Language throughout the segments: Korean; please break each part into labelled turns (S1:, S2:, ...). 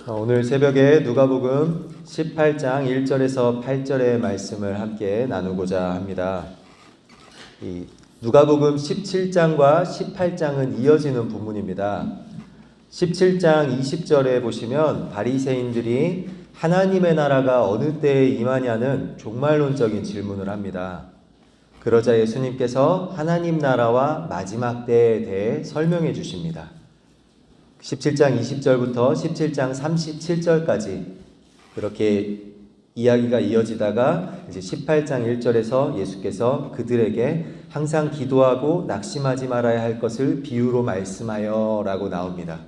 S1: 오늘 새벽에 누가복음 18장 1절에서 8절의 말씀을 함께 나누고자 합니다. 이 누가복음 17장과 18장은 이어지는 부분입니다. 17장 20절에 보시면 바리새인들이 하나님의 나라가 어느 때에 임하냐는 종말론적인 질문을 합니다. 그러자 예수님께서 하나님 나라와 마지막 때에 대해 설명해 주십니다. 17장 20절부터 17장 37절까지 그렇게 이야기가 이어지다가 이제 18장 1절에서 예수께서 그들에게 항상 기도하고 낙심하지 말아야 할 것을 비유로 말씀하여 라고 나옵니다.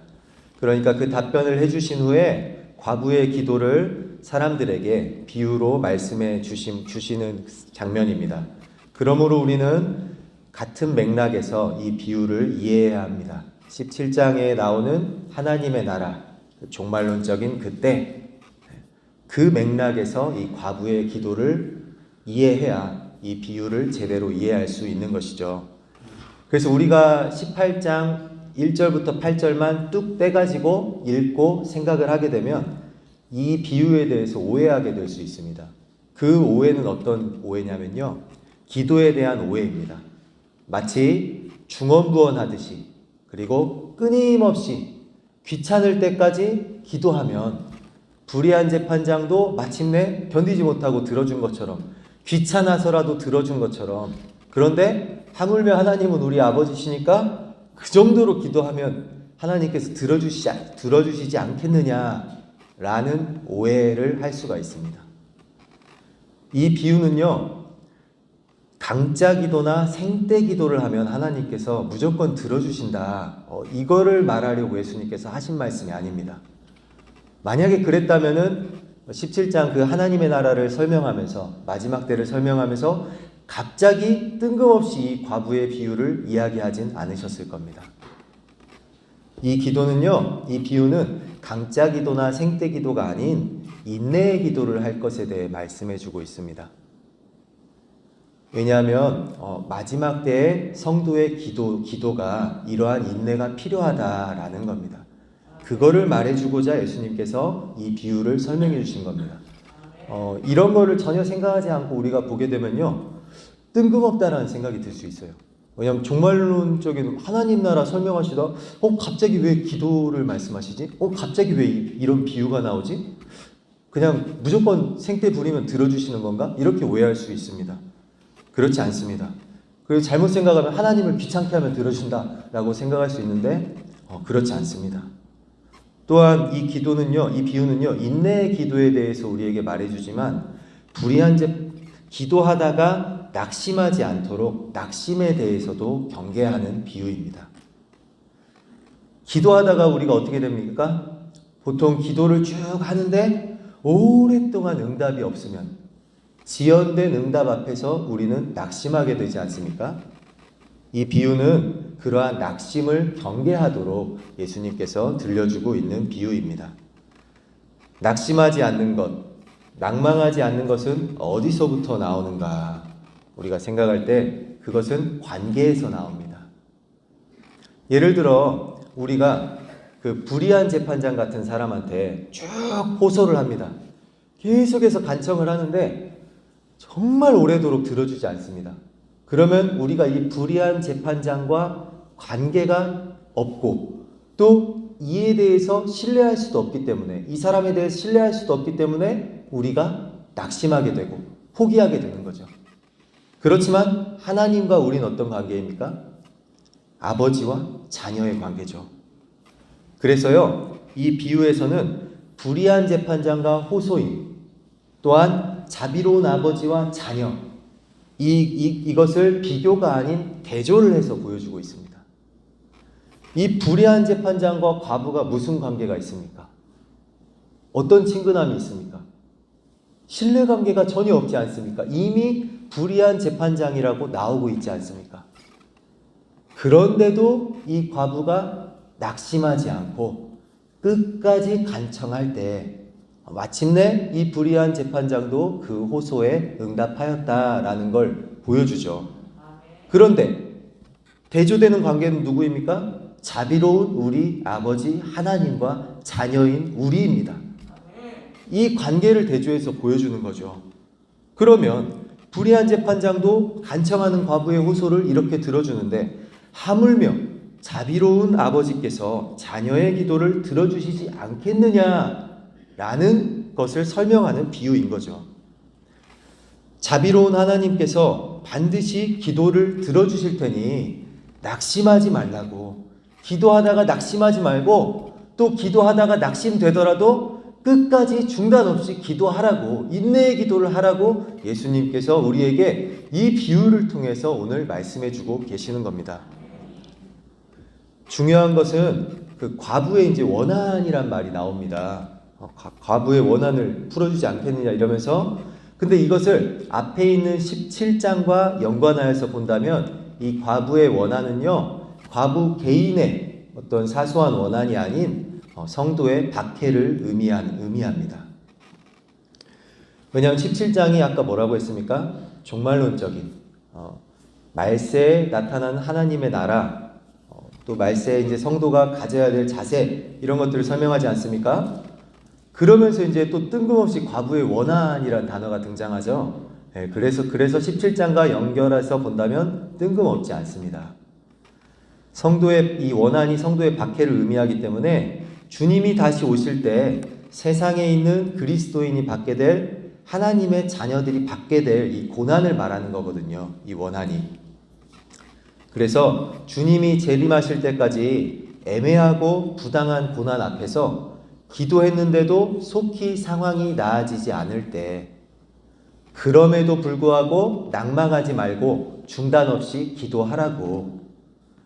S1: 그러니까 그 답변을 해주신 후에 과부의 기도를 사람들에게 비유로 말씀해 주시는 장면입니다. 그러므로 우리는 같은 맥락에서 이 비유를 이해해야 합니다. 17장에 나오는 하나님의 나라, 종말론적인 그때 그 맥락에서 이 과부의 기도를 이해해야 이 비유를 제대로 이해할 수 있는 것이죠. 그래서 우리가 18장 1절부터 8절만 뚝 떼가지고 읽고 생각을 하게 되면 이 비유에 대해서 오해하게 될 수 있습니다. 그 오해는 어떤 오해냐면요, 기도에 대한 오해입니다. 마치 중언부언하듯이, 그리고 끊임없이 귀찮을 때까지 기도하면 불의한 재판장도 마침내 견디지 못하고 들어준 것처럼, 귀찮아서라도 들어준 것처럼, 그런데 하물며 하나님은 우리 아버지시니까 그 정도로 기도하면 하나님께서 들어주시지 않겠느냐라는 오해를 할 수가 있습니다. 이 비유는요, 강짜 기도나 생떼 기도를 하면 하나님께서 무조건 들어주신다, 이거를 말하려고 예수님께서 하신 말씀이 아닙니다. 만약에 그랬다면은 17장 그 하나님의 나라를 설명하면서, 마지막 때를 설명하면서 갑자기 뜬금없이 이 과부의 비유를 이야기하진 않으셨을 겁니다. 이 기도는요, 이 비유는 강짜 기도나 생떼 기도가 아닌 인내의 기도를 할 것에 대해 말씀해 주고 있습니다. 왜냐하면 마지막 때의 성도의 기도가 이러한 인내가 필요하다라는 겁니다. 그거를 말해주고자 예수님께서 이 비유를 설명해 주신 겁니다. 이런 거를 전혀 생각하지 않고 우리가 보게 되면요, 뜬금없다라는 생각이 들 수 있어요. 왜냐하면 종말론적인 하나님 나라 설명하시다 갑자기 왜 기도를 말씀하시지? 갑자기 왜 이런 비유가 나오지? 그냥 무조건 생떼 부리면 들어주시는 건가? 이렇게 오해할 수 있습니다. 그렇지 않습니다. 그리고 잘못 생각하면 하나님을 귀찮게 하면 들어준다라고 생각할 수 있는데 그렇지 않습니다. 또한 이 비유는요, 인내의 기도에 대해서 우리에게 말해주지만 불의한 기도하다가 낙심하지 않도록 낙심에 대해서도 경계하는 비유입니다. 기도하다가 우리가 어떻게 됩니까? 보통 기도를 쭉 하는데 오랫동안 응답이 없으면 지연된 응답 앞에서 우리는 낙심하게 되지 않습니까? 이 비유는 그러한 낙심을 경계하도록 예수님께서 들려주고 있는 비유입니다. 낙심하지 않는 것, 낭망하지 않는 것은 어디서부터 나오는가? 우리가 생각할 때 그것은 관계에서 나옵니다. 예를 들어 우리가 그 불의한 재판장 같은 사람한테 쭉 호소를 합니다. 계속해서 간청을 하는데 정말 오래도록 들어주지 않습니다. 그러면 우리가 이 불의한 재판장과 관계가 없고 또 이에 대해서 신뢰할 수도 없기 때문에, 이 사람에 대해서 신뢰할 수도 없기 때문에 우리가 낙심하게 되고 포기하게 되는 거죠. 그렇지만 하나님과 우리는 어떤 관계입니까? 아버지와 자녀의 관계죠. 그래서요, 이 비유에서는 불의한 재판장과 호소인, 또한 자비로운 아버지와 자녀, 이것을 비교가 아닌 대조를 해서 보여주고 있습니다. 이 불의한 재판장과 과부가 무슨 관계가 있습니까? 어떤 친근함이 있습니까? 신뢰관계가 전혀 없지 않습니까? 이미 불의한 재판장이라고 나오고 있지 않습니까? 그런데도 이 과부가 낙심하지 않고 끝까지 간청할 때 마침내 이 불의한 재판장도 그 호소에 응답하였다라는 걸 보여주죠. 그런데 대조되는 관계는 누구입니까? 자비로운 우리 아버지 하나님과 자녀인 우리입니다. 이 관계를 대조해서 보여주는 거죠. 그러면 불의한 재판장도 간청하는 과부의 호소를 이렇게 들어주는데 하물며 자비로운 아버지께서 자녀의 기도를 들어주시지 않겠느냐라는 것을 설명하는 비유인 거죠. 자비로운 하나님께서 반드시 기도를 들어주실 테니 낙심하지 말라고, 기도하다가 낙심하지 말고 또 기도하다가 낙심되더라도 끝까지 중단 없이 기도하라고, 인내의 기도를 하라고 예수님께서 우리에게 이 비유를 통해서 오늘 말씀해 주고 계시는 겁니다. 중요한 것은 그 과부의 이제 원한이란 말이 나옵니다. 과부의 원한을 풀어주지 않겠느냐 이러면서, 근데 이것을 앞에 있는 17장과 연관하여서 본다면 이 과부의 원한은요, 과부 개인의 어떤 사소한 원한이 아닌 성도의 박해를 의미합니다. 왜냐하면 17장이 아까 뭐라고 했습니까? 종말론적인 말세에 나타난 하나님의 나라, 또 말세에 이제 성도가 가져야 될 자세, 이런 것들을 설명하지 않습니까? 그러면서 이제 또 뜬금없이 과부의 원한이란 단어가 등장하죠. 그래서 17장과 연결해서 본다면 뜬금없지 않습니다. 성도의 이 원한이 성도의 박해를 의미하기 때문에 주님이 다시 오실 때 세상에 있는 그리스도인이 받게 될, 하나님의 자녀들이 받게 될 이 고난을 말하는 거거든요. 이 원한이. 그래서 주님이 재림하실 때까지 애매하고 부당한 고난 앞에서 기도했는데도 속히 상황이 나아지지 않을 때, 그럼에도 불구하고 낙망하지 말고 중단 없이 기도하라고,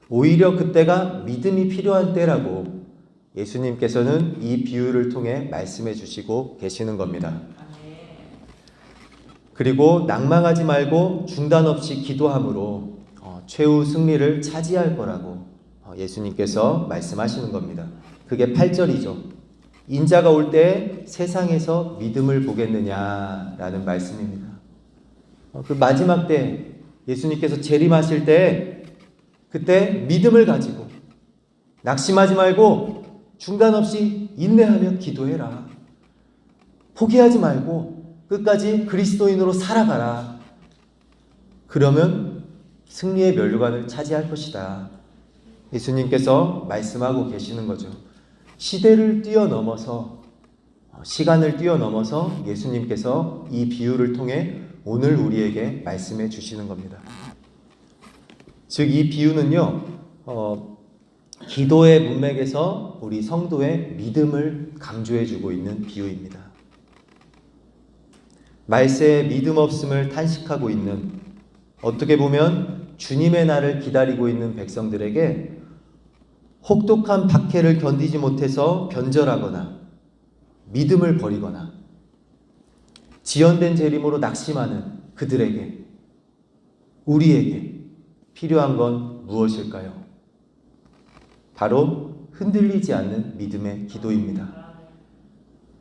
S1: 오히려 그때가 믿음이 필요한 때라고 예수님께서는 이 비유를 통해 말씀해 주시고 계시는 겁니다. 그리고 낙망하지 말고 중단 없이 기도함으로 최후 승리를 차지할 거라고 예수님께서 말씀하시는 겁니다. 그게 8절이죠. 인자가 올 때 세상에서 믿음을 보겠느냐라는 말씀입니다. 그 마지막 때 예수님께서 재림하실 때, 그때 믿음을 가지고 낙심하지 말고 중단 없이 인내하며 기도해라. 포기하지 말고 끝까지 그리스도인으로 살아가라. 그러면 승리의 면류관을 차지할 것이다. 예수님께서 말씀하고 계시는 거죠. 시대를 뛰어넘어서, 시간을 뛰어넘어서 예수님께서 이 비유를 통해 오늘 우리에게 말씀해 주시는 겁니다. 즉 이 비유는요, 기도의 문맥에서 우리 성도의 믿음을 강조해 주고 있는 비유입니다. 말세에 믿음 없음을 탄식하고 있는, 어떻게 보면 주님의 날을 기다리고 있는 백성들에게 혹독한 박해를 견디지 못해서 변절하거나 믿음을 버리거나 지연된 재림으로 낙심하는 그들에게, 우리에게 필요한 건 무엇일까요? 바로 흔들리지 않는 믿음의 기도입니다.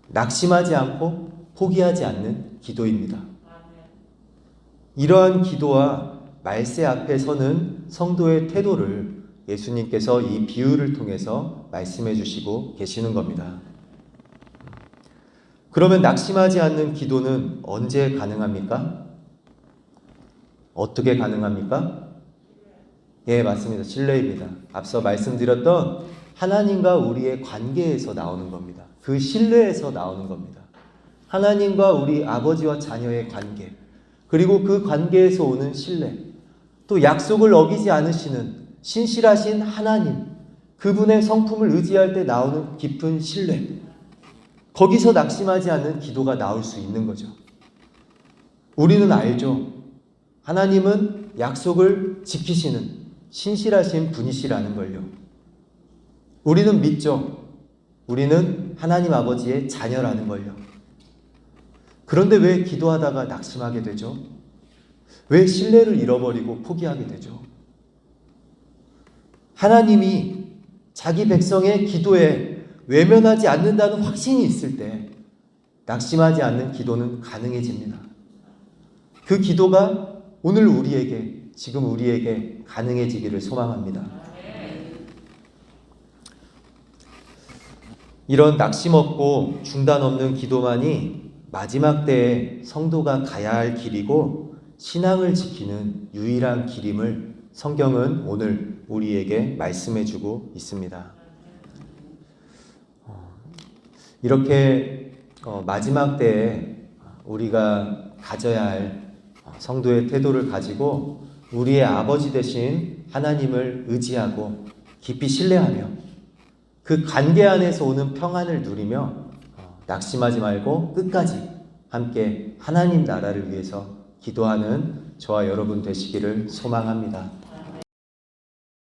S1: 낙심하지 않고 포기하지 않는 기도입니다. 이러한 기도와 말세 앞에 서는 성도의 태도를 예수님께서 이 비유를 통해서 말씀해 주시고 계시는 겁니다. 그러면 낙심하지 않는 기도는 언제 가능합니까? 어떻게 가능합니까? 예, 맞습니다. 신뢰입니다. 앞서 말씀드렸던 하나님과 우리의 관계에서 나오는 겁니다. 그 신뢰에서 나오는 겁니다. 하나님과 우리 아버지와 자녀의 관계, 그리고 그 관계에서 오는 신뢰, 또 약속을 어기지 않으시는 신실하신 하나님, 그분의 성품을 의지할 때 나오는 깊은 신뢰, 거기서 낙심하지 않는 기도가 나올 수 있는 거죠. 우리는 알죠. 하나님은 약속을 지키시는 신실하신 분이시라는 걸요. 우리는 믿죠. 우리는 하나님 아버지의 자녀라는 걸요. 그런데 왜 기도하다가 낙심하게 되죠? 왜 신뢰를 잃어버리고 포기하게 되죠? 하나님이 자기 백성의 기도에 외면하지 않는다는 확신이 있을 때 낙심하지 않는 기도는 가능해집니다. 그 기도가 오늘 우리에게, 지금 우리에게 가능해지기를 소망합니다. 이런 낙심 없고 중단 없는 기도만이 마지막 때에 성도가 가야 할 길이고 신앙을 지키는 유일한 길임을 성경은 오늘 우리에게 말씀해 주고 있습니다. 이렇게 마지막 때에 우리가 가져야 할 성도의 태도를 가지고 우리의 아버지 되신 하나님을 의지하고 깊이 신뢰하며 그 관계 안에서 오는 평안을 누리며 낙심하지 말고 끝까지 함께 하나님 나라를 위해서 기도하는 저와 여러분 되시기를 소망합니다.